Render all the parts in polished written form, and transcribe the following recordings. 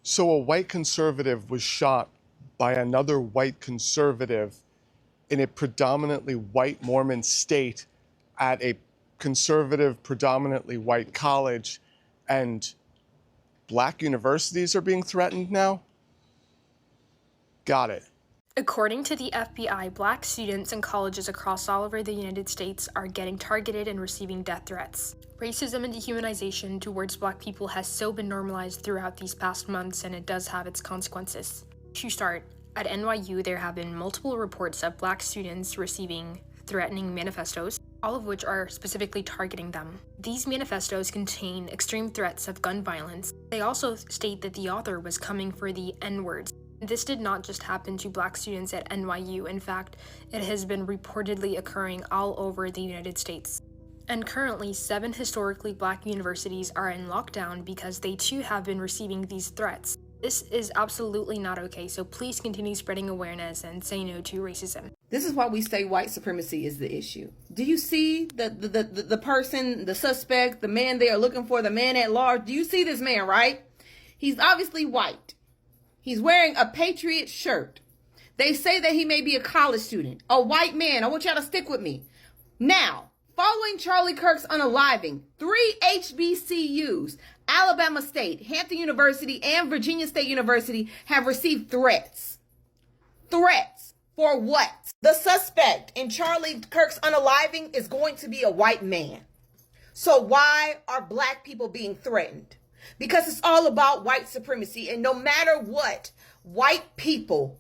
So a white conservative was shot by another white conservative in a predominantly white Mormon state at a conservative, predominantly white college, and black universities are being threatened now? Got it. According to the FBI, black students in colleges across all over the United States are getting targeted and receiving death threats. Racism and dehumanization towards black people has so been normalized throughout these past months, and it does have its consequences. To start, at NYU there have been multiple reports of black students receiving threatening manifestos, all of which are specifically targeting them. These manifestos contain extreme threats of gun violence. They also state that the author was coming for the N-words. This did not just happen to black students at NYU. In fact, it has been reportedly occurring all over the United States. And currently, 7 historically black universities are in lockdown because they too have been receiving these threats. This is absolutely not okay, so please continue spreading awareness and say no to racism. This is why we say white supremacy is the issue. Do you see the person, the suspect, the man they are looking for, the man at large? Do you see this man, right? He's obviously white. He's wearing a Patriot shirt. They say that he may be a college student, a white man. I want y'all to stick with me. Now, following Charlie Kirk's unaliving, 3 HBCUs, Alabama State, Hampton University, and Virginia State University have received threats. Threats for what? The suspect in Charlie Kirk's unaliving is going to be a white man. So why are black people being threatened? Because it's all about white supremacy. And no matter what, white people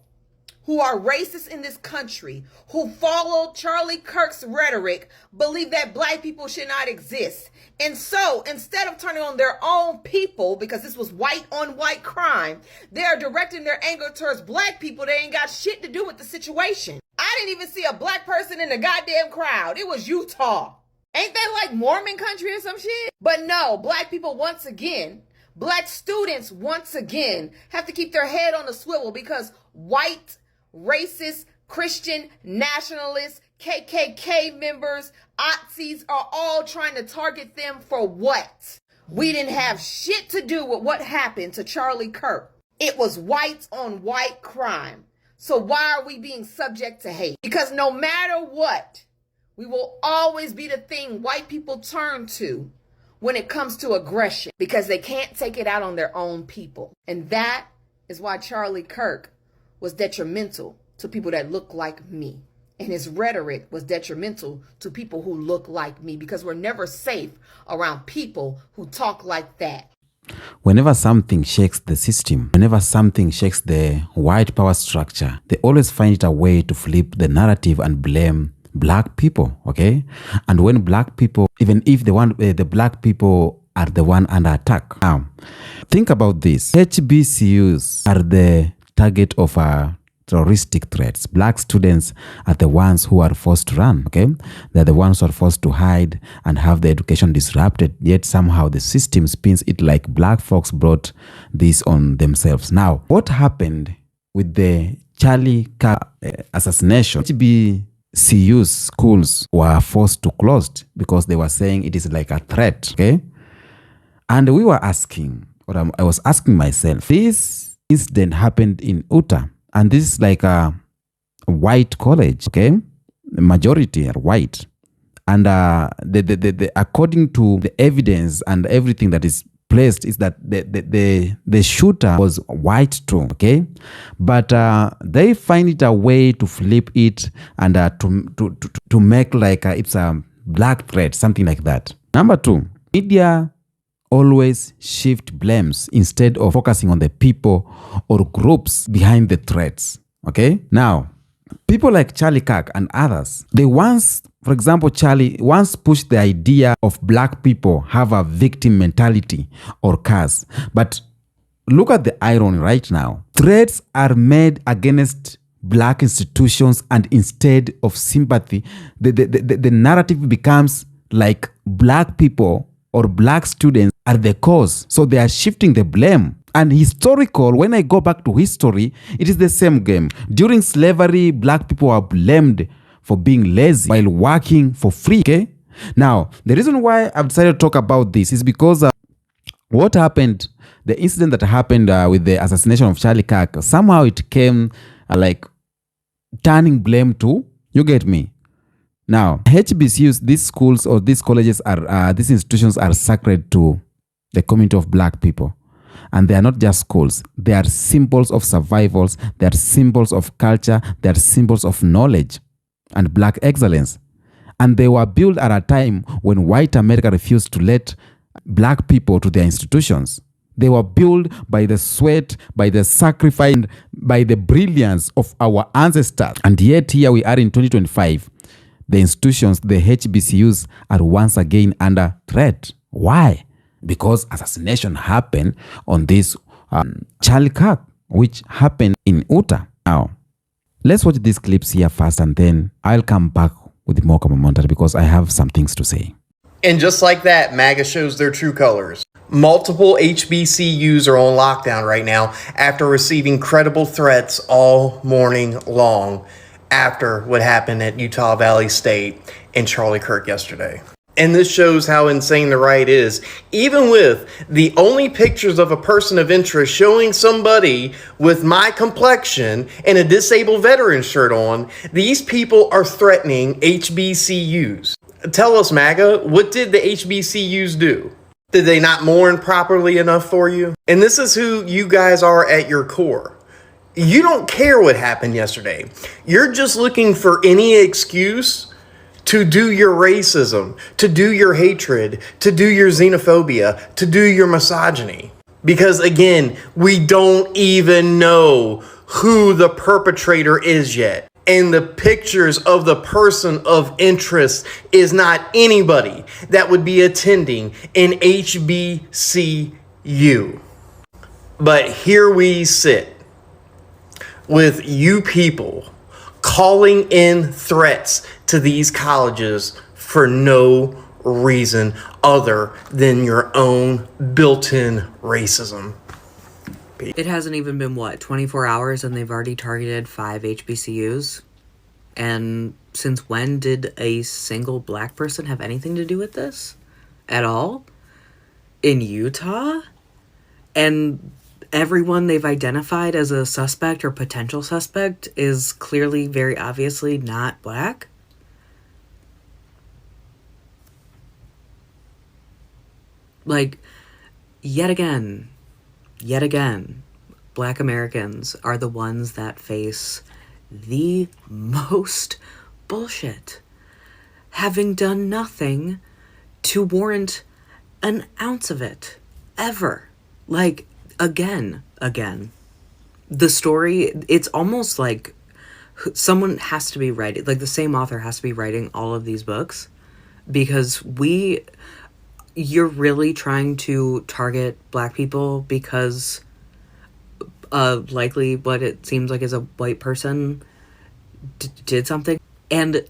who are racist in this country, who follow Charlie Kirk's rhetoric, believe that black people should not exist. And so instead of turning on their own people, because this was white on white crime, they are directing their anger towards black people. They ain't got shit to do with the situation. I didn't even see a black person in the goddamn crowd. It was Utah. Ain't that like Mormon country or some shit? But no, black people once again, black students once again have to keep their head on the swivel because white, racist, Christian, nationalists, KKK members, Nazis are all trying to target them for what? We didn't have shit to do with what happened to Charlie Kirk. It was white on white crime. So why are we being subject to hate? Because no matter what, we will always be the thing white people turn to when it comes to aggression, because they can't take it out on their own people. And that is why Charlie Kirk was detrimental to people that look like me. And his rhetoric was detrimental to people who look like me, because we're never safe around people who talk like that. Whenever something shakes the system, whenever something shakes the white power structure, they always find it a way to flip the narrative and blame black people, okay? And when black people, even if the black people are the one under attack. Now, think about this. HBCUs are the target of terroristic threats. Black students are the ones who are forced to run, okay? They're the ones who are forced to hide and have their education disrupted, yet somehow the system spins it like black folks brought this on themselves. Now, what happened with the Charlie Kirk assassination? HBCU's schools were forced to close because they were saying it is like a threat, okay? And we were asking, or I was asking myself, this incident happened in Utah, and this is like a white college, okay? The majority are white. And according to the evidence and everything that is placed is that the shooter was white too, okay? But they find it a way to flip it and to make like it's a black threat, something like that. Number 2, media always shift blames instead of focusing on the people or groups behind the threats, okay? Now, people like Charlie Kirk and others, they once, for example, Charlie once pushed the idea of black people have a victim mentality or curse. But look at the irony right now. Threats are made against black institutions, and instead of sympathy, the narrative becomes like black people or black students are the cause. So they are shifting the blame. And historical, when I go back to history, it is the same game. During slavery, black people are blamed for being lazy while working for free, okay? Now, the reason why I've decided to talk about this is because What happened, the incident that happened with the assassination of Charlie Kirk, somehow it came like turning blame to, you get me? Now, HBCUs, these schools or these colleges are, these institutions are sacred to the community of black people. And they are not just schools. They are symbols of survivals. They are symbols of culture. They are symbols of knowledge and black excellence. And they were built at a time when white America refused to let black people to their institutions. They were built by the sweat, by the sacrifice, and by the brilliance of our ancestors. And yet here we are in 2025. The institutions, the HBCUs, are once again under threat. Why? Because assassination happened on this Charlie Kirk, which happened in Utah. Now, let's watch these clips here first, and then I'll come back with more commentary because I have some things to say. And just like that, MAGA shows their true colors. Multiple HBCUs are on lockdown right now after receiving credible threats all morning long after what happened at Utah Valley State and Charlie Kirk yesterday. And this shows how insane the right is. Even with the only pictures of a person of interest showing somebody with my complexion and a disabled veteran shirt on, these people are threatening HBCUs. Tell us, MAGA, what did the HBCUs do? Did they not mourn properly enough for you? And this is who you guys are at your core. You don't care what happened yesterday. You're just looking for any excuse to do your racism, to do your hatred, to do your xenophobia, to do your misogyny. Because again, we don't even know who the perpetrator is yet. And the pictures of the person of interest is not anybody that would be attending an HBCU. But here we sit with you people calling in threats to these colleges for no reason other than your own built-in racism. It hasn't even been, 24 hours and they've already targeted 5 HBCUs? And since when did a single black person have anything to do with this? At all? In Utah? And everyone they've identified as a suspect or potential suspect is clearly, very obviously not black? Like, yet again, black Americans are the ones that face the most bullshit, having done nothing to warrant an ounce of it, ever. Like, again. The story, it's almost like someone has to be writing, like the same author has to be writing all of these books, because you're really trying to target black people because likely what it seems like is a white person did something, and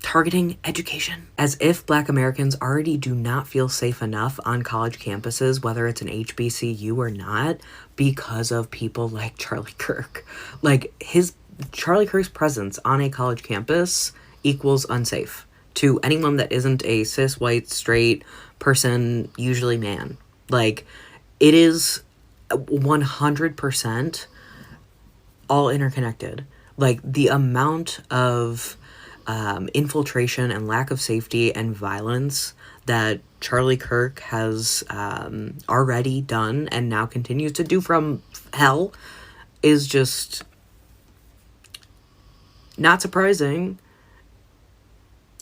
targeting education as if black Americans already do not feel safe enough on college campuses, whether it's an HBCU or not, because of people like Charlie Kirk. Like, Charlie Kirk's presence on a college campus equals unsafe to anyone that isn't a cis, white, straight person, usually man. Like, it is 100% all interconnected. Like, the amount of infiltration and lack of safety and violence that Charlie Kirk has already done and now continues to do from hell is just not surprising,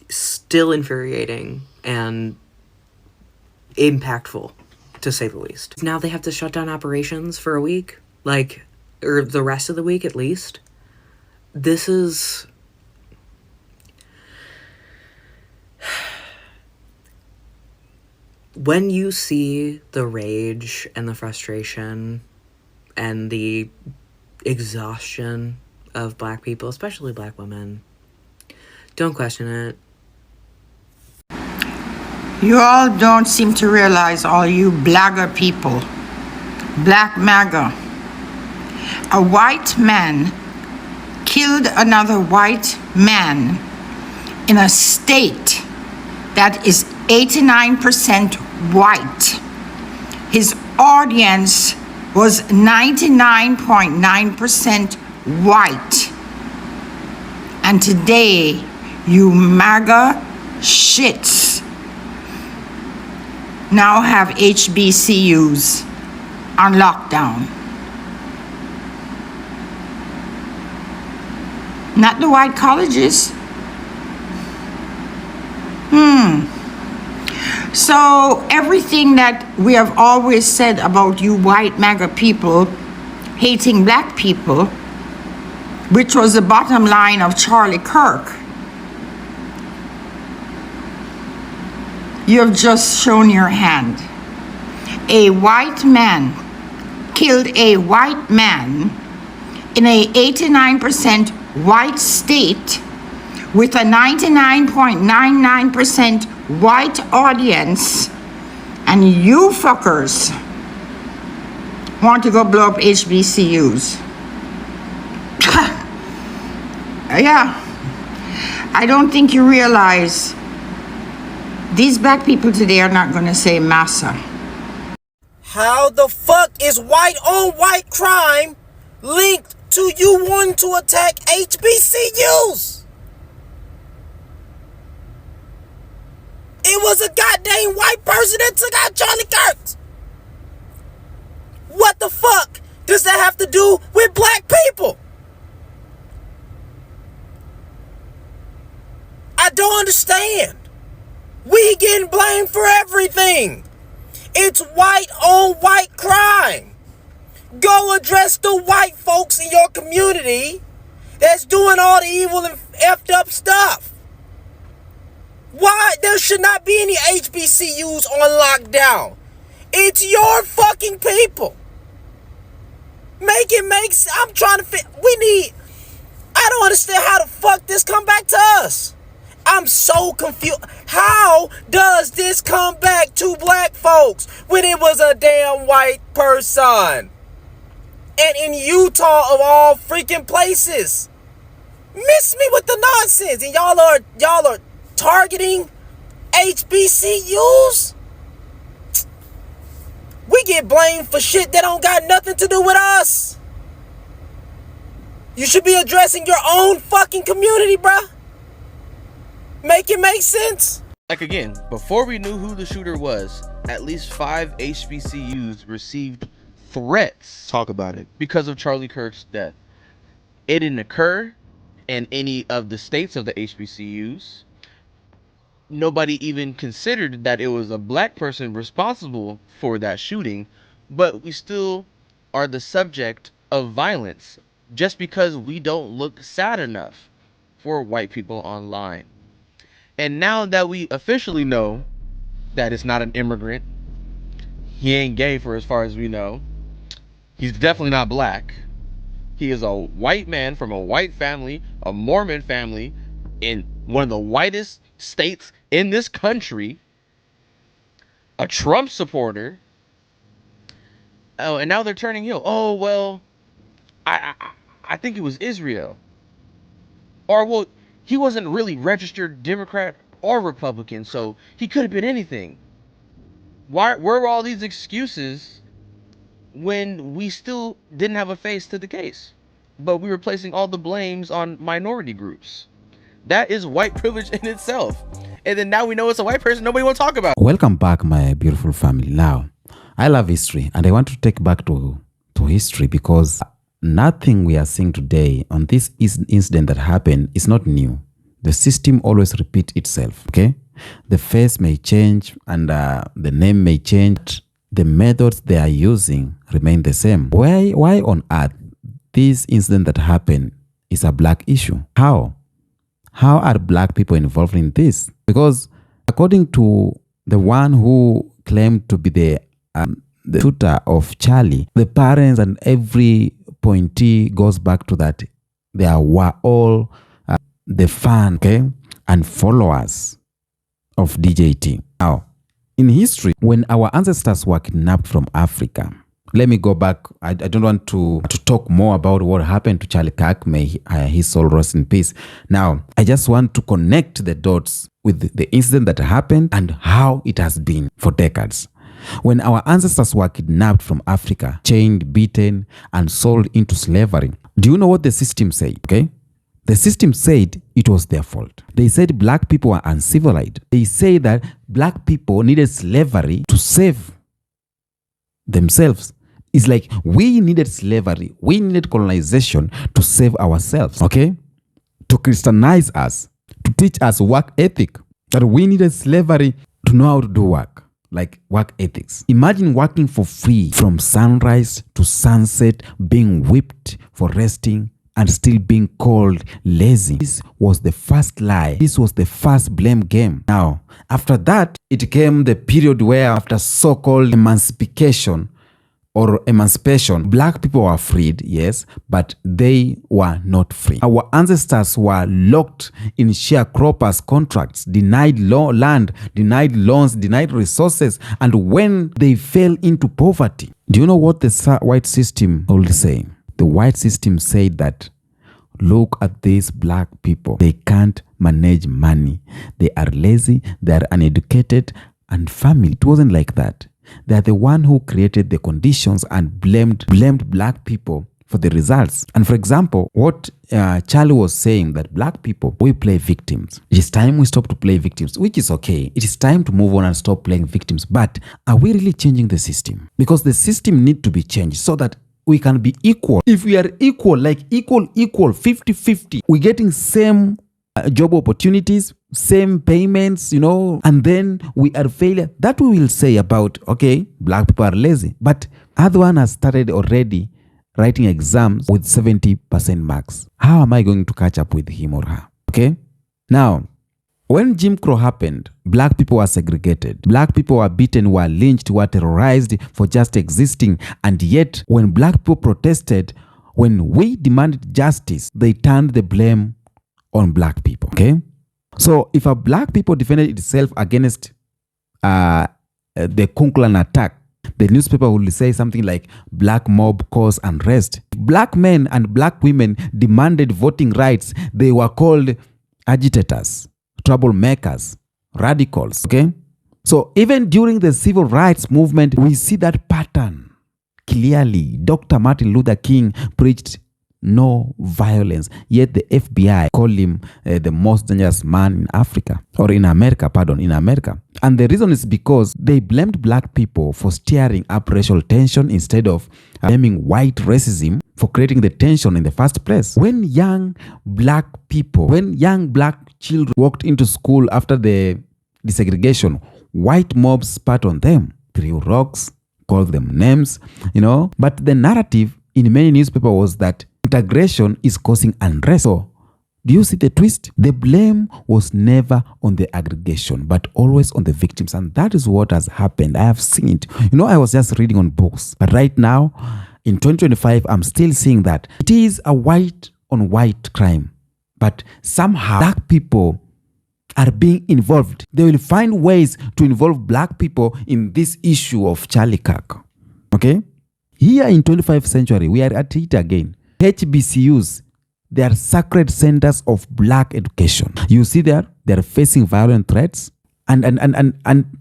still infuriating, and impactful, to say the least. Now they have to shut down operations for a week, or the rest of the week at least. This is... When you see the rage and the frustration and the exhaustion of black people, especially black women, don't question it. You all don't seem to realize, all you blagger people, black MAGA, a white man killed another white man in a state that is 89% white. his audience was 99.9% white. And today, you MAGA shits now have HBCUs on lockdown. Not the white colleges. So everything that we have always said about you white MAGA people hating black people, which was the bottom line of Charlie Kirk, you have just shown your hand. A white man killed a white man in a 89% white state with a 99.99% white audience, and you fuckers want to go blow up HBCUs. Yeah, I don't think you realize these black people today are not going to say massa. How the fuck is white on white crime linked to you wanting to attack HBCUs? It was a goddamn white person that took out Charlie Kirk. What the fuck does that have to do with black people? I don't understand. We getting blamed for everything. It's white on white crime. Go address the white folks in your community that's doing all the evil and effed up stuff. Why? There should not be any HBCUs on lockdown. It's your fucking people. Make it make sense. I'm trying to fit. I don't understand how the fuck this come back to us. I'm so confused. How does this come back to black folks when it was a damn white person? And in Utah of all freaking places. Miss me with the nonsense. And y'all are targeting HBCUs? We get blamed for shit that don't got nothing to do with us. You should be addressing your own fucking community, bruh. Make it make sense. Like again, before we knew who the shooter was, at least 5 HBCUs received threats. Talk about it. Because of Charlie Kirk's death. It didn't occur in any of the states of the HBCUs. Nobody even considered that it was a black person responsible for that shooting, but we still are the subject of violence just because we don't look sad enough for white people online. And now that we officially know that it's not an immigrant, he ain't gay for as far as we know, he's definitely not black, he is a white man from a white family, a Mormon family, in one of the whitest states in this country, a Trump supporter. Oh, and now they're turning heel. Oh, well, I think it was Israel. Or, well, he wasn't really registered Democrat or Republican, so he could have been anything. Where were all these excuses when we still didn't have a face to the case? But we were placing all the blames on minority groups. That is white privilege in itself. And then now we know it's a white person nobody wants to talk about. Welcome back, my beautiful family. Now, I love history, and I want to take back to history because nothing we are seeing today on this incident that happened is not new. The system always repeats itself, okay? The face may change and the name may change. The methods they are using remain the same. Why on earth this incident that happened is a black issue? How are black people involved in this? Because according to the one who claimed to be the shooter of Charlie, the parents and every pointee goes back to that they were all the fan, okay, and followers of DJT. Now, in history, when our ancestors were kidnapped from Africa, let me go back. I don't want to talk more about what happened to Charlie Kirk. May his soul rest in peace. Now, I just want to connect the dots with the incident that happened and how it has been for decades. When our ancestors were kidnapped from Africa, chained, beaten, and sold into slavery, do you know what the system said? Okay? The system said it was their fault. They said black people were uncivilized. They say that black people needed slavery to save themselves. It's like we needed slavery. We needed colonization to save ourselves. Okay? To Christianize us, to teach us work ethic. That we needed slavery to know how to do work, like work ethics. Imagine working for free from sunrise to sunset, being whipped for resting, and still being called lazy. This was the first lie. This was the first blame game. Now, after that, it came the period where after so-called emancipation, black people were freed, yes, but they were not free. Our ancestors were locked in sharecroppers' contracts, denied land, denied loans, denied resources, and when they fell into poverty, do you know what the white system will say? The white system said that, look at these black people. They can't manage money. They are lazy, they are uneducated, and family. It wasn't like that. They are the one who created the conditions and blamed black people for the results. And for example, what Charlie was saying, that black people, we play victims. It is time we stop to play victims, which is okay. It is time to move on and stop playing victims. But are we really changing the system? Because the system needs to be changed so that we can be equal. If we are equal, like equal, 50-50, we're getting same job opportunities, same payments, and then we are failure. That we will say about, okay, black people are lazy. But other one has started already writing exams with 70% marks. How am I going to catch up with him or her? Okay? Now, when Jim Crow happened, black people were segregated. Black people were beaten, were lynched, were terrorized for just existing. And yet, when black people protested, when we demanded justice, they turned the blame on black people. Okay? So, if a black people defended itself against the Ku Klux Klan attack, the newspaper will say something like, black mob cause unrest. Black men and black women demanded voting rights. They were called agitators, troublemakers, radicals. Okay? So even during the civil rights movement, we see that pattern clearly. Dr. Martin Luther King preached no violence, yet the FBI called him the most dangerous man in Africa, or in America. And the reason is because they blamed black people for stirring up racial tension instead of blaming white racism for creating the tension in the first place. When young black children walked into school after the desegregation, white mobs spat on them, threw rocks, called them names, But the narrative in many newspapers was that integration is causing unrest. So, do you see the twist? The blame was never on the aggregation, but always on the victims. And that is what has happened. I have seen it. I was just reading on books. But right now, in 2025, I'm still seeing that it is a white on white crime. But somehow, black people are being involved. They will find ways to involve black people in this issue of Charlie Kirk. Okay? Here in 25th century, we are at it again. HBCUs, they are sacred centers of black education. You see there, they are facing violent threats. And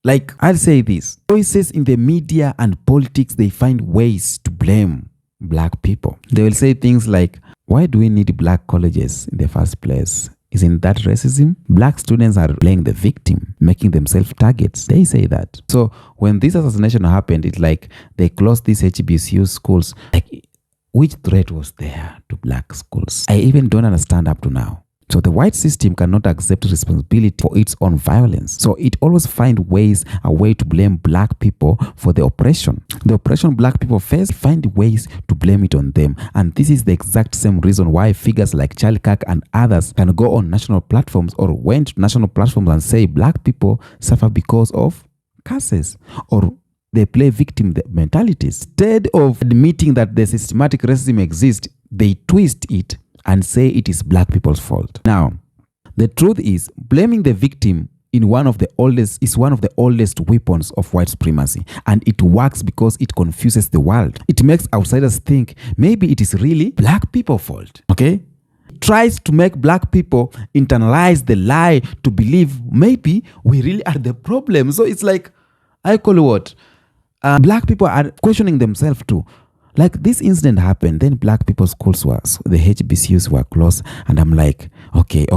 like, I'll say this. Voices in the media and politics, they find ways to blame black people. They will say things like, why do we need black colleges in the first place? Isn't that racism? Black students are playing the victim, making themselves targets. They say that. So when this assassination happened, it's like they closed these HBCU schools. Like, which threat was there to black schools? I even don't understand up to now. So the white system cannot accept responsibility for its own violence. So it always finds a way to blame black people for the oppression. The oppression black people face, find ways to blame it on them. And this is the exact same reason why figures like Charlie Kirk and others can go on national platforms or went to national platforms and say black people suffer because of curses, or they play victim mentalities. Instead of admitting that the systematic racism exists, they twist it and say it is black people's fault. Now, the truth is, blaming the victim is one of the oldest weapons of white supremacy, and it works because it confuses the world. It makes outsiders think maybe it is really black people's fault. Okay? It tries to make black people internalize the lie to believe maybe we really are the problem. So it's like I call what? Black people are questioning themselves too. Like this incident happened, then black people's schools the HBCUs were closed, and I'm like, okay.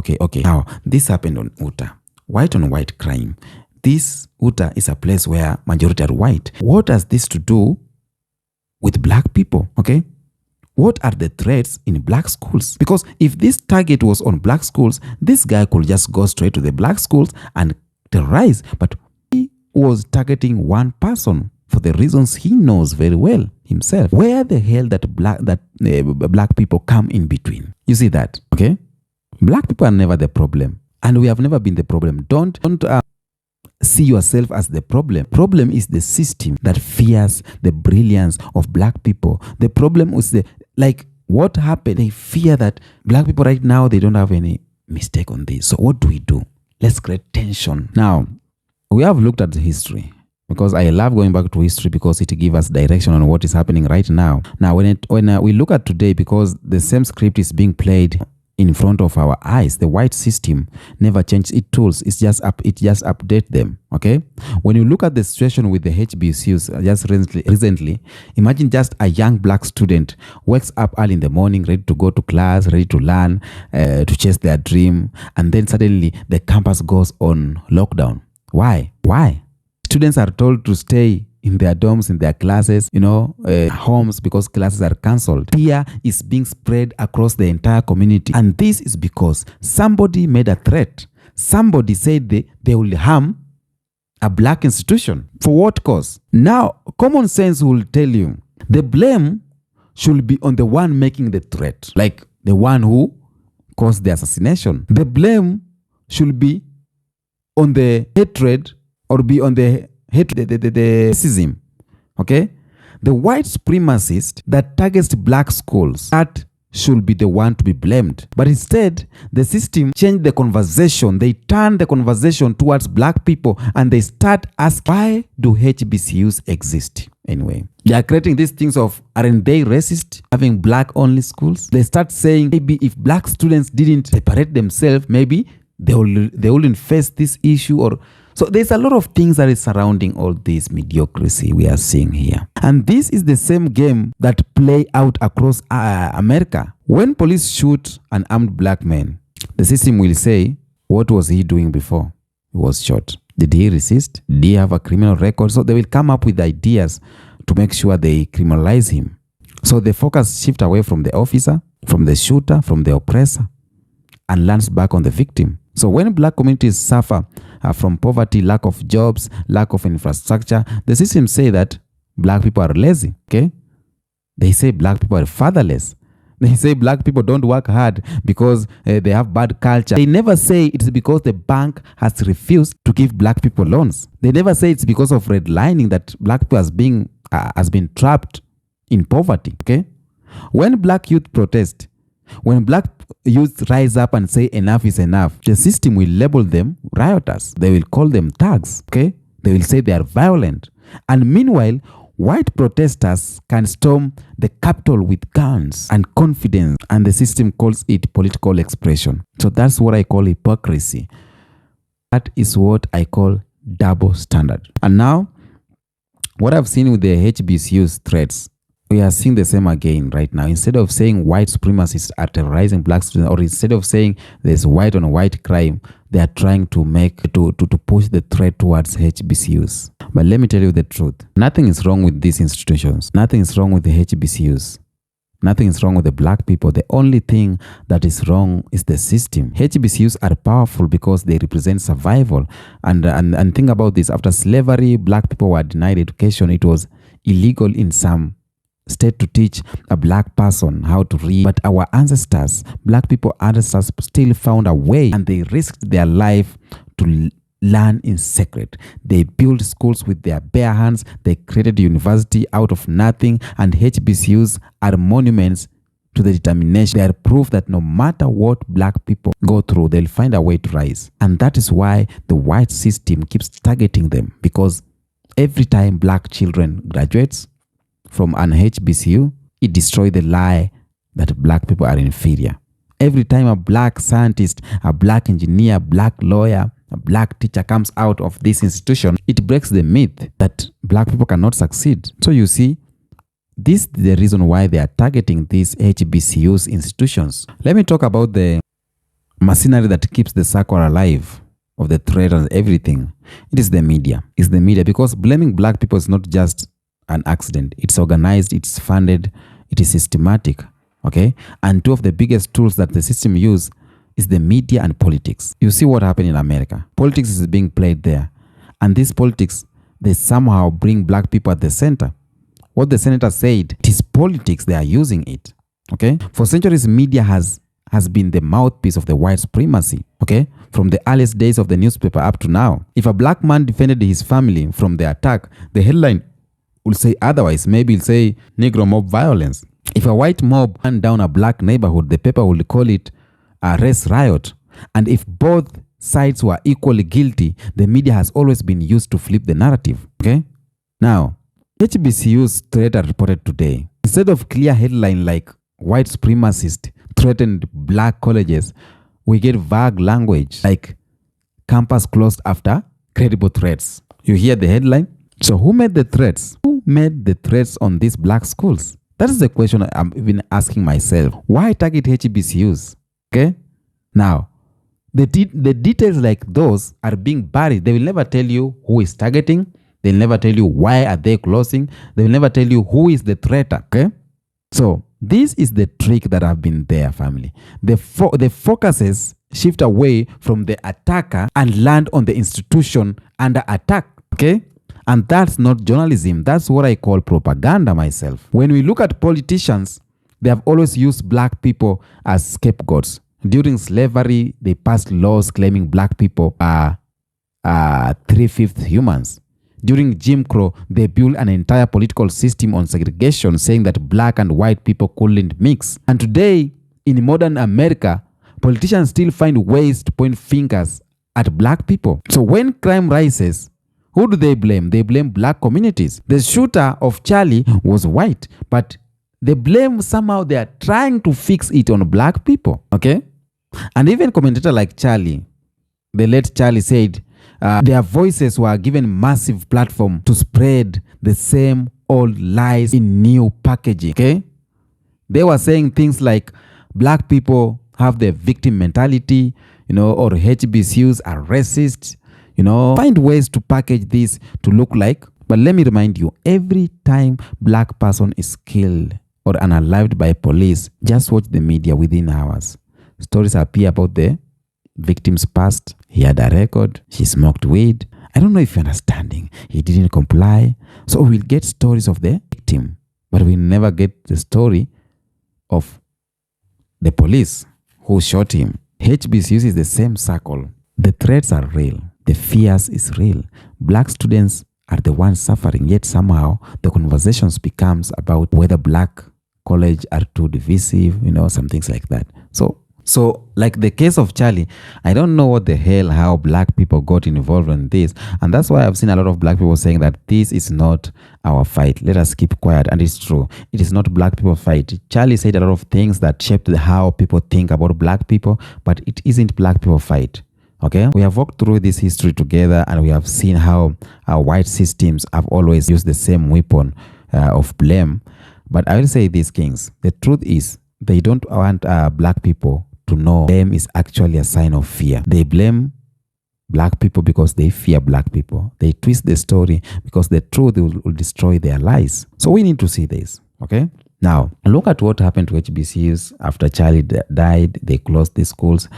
Now, this happened on Utah. White on white crime. This Utah is a place where majority are white. What has this to do with black people? Okay? What are the threats in black schools? Because if this target was on black schools, this guy could just go straight to the black schools and terrorize. But he was targeting one person for the reasons he knows very well himself. Where the hell that black people come in between? You see that, okay? Black people are never the problem, and we have never been the problem. Don't see yourself as the problem. Problem is the system that fears the brilliance of black people. The problem is what happened? They fear that black people right now, they don't have any mistake on this. So what do? Let's create tension. Now, we have looked at the history, because I love going back to history because it gives us direction on what is happening right now. Now, when we look at today, because the same script is being played in front of our eyes, the white system never changes its tools. It just update them. Okay. When you look at the situation with the HBCUs just recently, imagine just a young black student wakes up early in the morning, ready to go to class, ready to learn, to chase their dream, and then suddenly the campus goes on lockdown. Why? Students are told to stay in their dorms, in their classes, homes, because classes are cancelled. Fear is being spread across the entire community. And this is because somebody made a threat. Somebody said they will harm a black institution. For what cause? Now, common sense will tell you the blame should be on the one making the threat, like the one who caused the assassination. The blame should be on the hatred, or be on the hatred, the racism. Okay? The white supremacist that targets black schools, that should be the one to be blamed. But instead, the system changed the conversation. They turn the conversation towards black people, and they start asking, why do HBCUs exist anyway? They are creating these things of, aren't they racist, having black-only schools? They start saying, maybe if black students didn't separate themselves, maybe they wouldn't face this issue. Or so there's a lot of things that is surrounding all this mediocrity we are seeing here. And this is the same game that play out across America. When police shoot an armed black man, the system will say, what was he doing before he was shot? Did he resist? Did he have a criminal record? So they will come up with ideas to make sure they criminalize him. So the focus shifts away from the officer, from the shooter, from the oppressor, and lands back on the victim. So when black communities suffer from poverty, lack of jobs, lack of infrastructure, the system say that black people are lazy. Okay? They say black people are fatherless. They say black people don't work hard because they have bad culture. They never say it's because the bank has refused to give black people loans. They never say it's because of redlining that black people has been trapped in poverty. Okay? When black youth protest, when black youth rise up and say enough is enough, the system will label them rioters. They will call them thugs. Okay? They will say they are violent. And meanwhile, white protesters can storm the Capitol with guns and confidence, and the system calls it political expression. So that's what I call hypocrisy. That is what I call double standard. And now, what I've seen with the HBCU's threats, we are seeing the same again right now. Instead of saying white supremacists are terrorizing black students, or instead of saying there's white on white crime, they are trying to push the threat towards HBCUs. But let me tell you the truth. Nothing is wrong with these institutions. Nothing is wrong with the HBCUs. Nothing is wrong with the black people. The only thing that is wrong is the system. HBCUs are powerful because they represent survival. And think about this. After slavery, black people were denied education. It was illegal in some state to teach a black person how to read. But our ancestors, black people ancestors, still found a way, and they risked their life to learn in secret. They built schools with their bare hands. They created university out of nothing, and HBCUs are monuments to the determination. They are proof that no matter what black people go through, they'll find a way to rise. And that is why the white system keeps targeting them, because every time black children graduates from an HBCU, it destroys the lie that black people are inferior. Every time a black scientist, a black engineer, black lawyer, a black teacher comes out of this institution, it breaks the myth that black people cannot succeed. So you see, this is the reason why they are targeting these HBCUs institutions. Let me talk about the machinery that keeps the circle alive of the threat and everything. It is the media. It's the media, because blaming black people is not just an accident. It's organized, it's funded, it is systematic. Okay? And two of the biggest tools that the system use is the media and politics. You see what happened in America. Politics is being played there. And this politics, they somehow bring black people at the center. What the senator said, it is politics, they are using it. Okay? For centuries, media has been the mouthpiece of the white supremacy. Okay? From the earliest days of the newspaper up to now. If a black man defended his family from the attack, the headline will say otherwise. Maybe it'll say Negro mob violence. If a white mob burned down a black neighborhood, the paper will call it a race riot. And if both sides were equally guilty, the media has always been used to flip the narrative. Okay? Now, HBCU's threat are reported today. Instead of clear headline like white supremacist threatened black colleges, we get vague language like campus closed after credible threats. You hear the headline? So who made the threats? Who made the threats on these black schools? That is the question I'm even asking myself. Why target HBCUs? Okay? Now, the details like those are being buried. They will never tell you who is targeting. They'll never tell you why are they closing. They will never tell you who is the threat. Okay? So, this is the trick that have been there, family. The focuses shift away from the attacker and land on the institution under attack. Okay? And that's not journalism. That's what I call propaganda myself. When we look at politicians, they have always used black people as scapegoats. During slavery, they passed laws claiming black people are 3/5 humans. During Jim Crow, they built an entire political system on segregation, saying that black and white people couldn't mix. And today, in modern America, politicians still find ways to point fingers at black people. So when crime rises, who do they blame? They blame black communities. The shooter of Charlie was white, but the blame somehow they are trying to fix it on black people. Okay? And even commentator like Charlie, the late Charlie, said their voices were given massive platform to spread the same old lies in new packaging. Okay? They were saying things like black people have the victim mentality, or HBCUs are racist, find ways to package this to look like. But let me remind you, every time black person is killed or unalived by police, just watch the media within hours. Stories appear about the victim's past. He had a record. She smoked weed. I don't know if you're understanding. He didn't comply. So we'll get stories of the victim, but we'll never get the story of the police who shot him. HBCUs is the same circle. The threats are real. The fears is real. Black students are the ones suffering, yet somehow the conversations becomes about whether black college are too divisive, some things like that. So like the case of Charlie, I don't know what the hell, how black people got involved in this. And that's why I've seen a lot of black people saying that this is not our fight. Let us keep quiet. And it's true. It is not black people fight. Charlie said a lot of things that shaped how people think about black people, but it isn't black people fight. Okay, we have walked through this history together, and we have seen how our white systems have always used the same weapon of blame. But I will say these things. The truth is, they don't want black people to know blame is actually a sign of fear. They blame black people because they fear black people. They twist the story because the truth will destroy their lies. So we need to see this. Okay. Now, look at what happened to HBCUs after Charlie died. They closed the schools,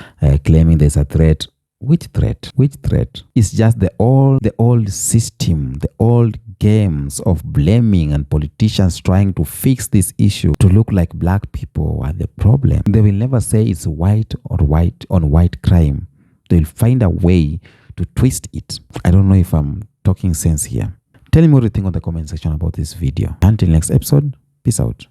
claiming there's a threat. Which threat? Which threat? It's just the old system, the old games of blaming and politicians trying to fix this issue to look like black people are the problem. They will never say it's white or white on white crime. They'll find a way to twist it. I don't know if I'm talking sense here. Tell me what you think on the comment section about this video. Until next episode, peace out.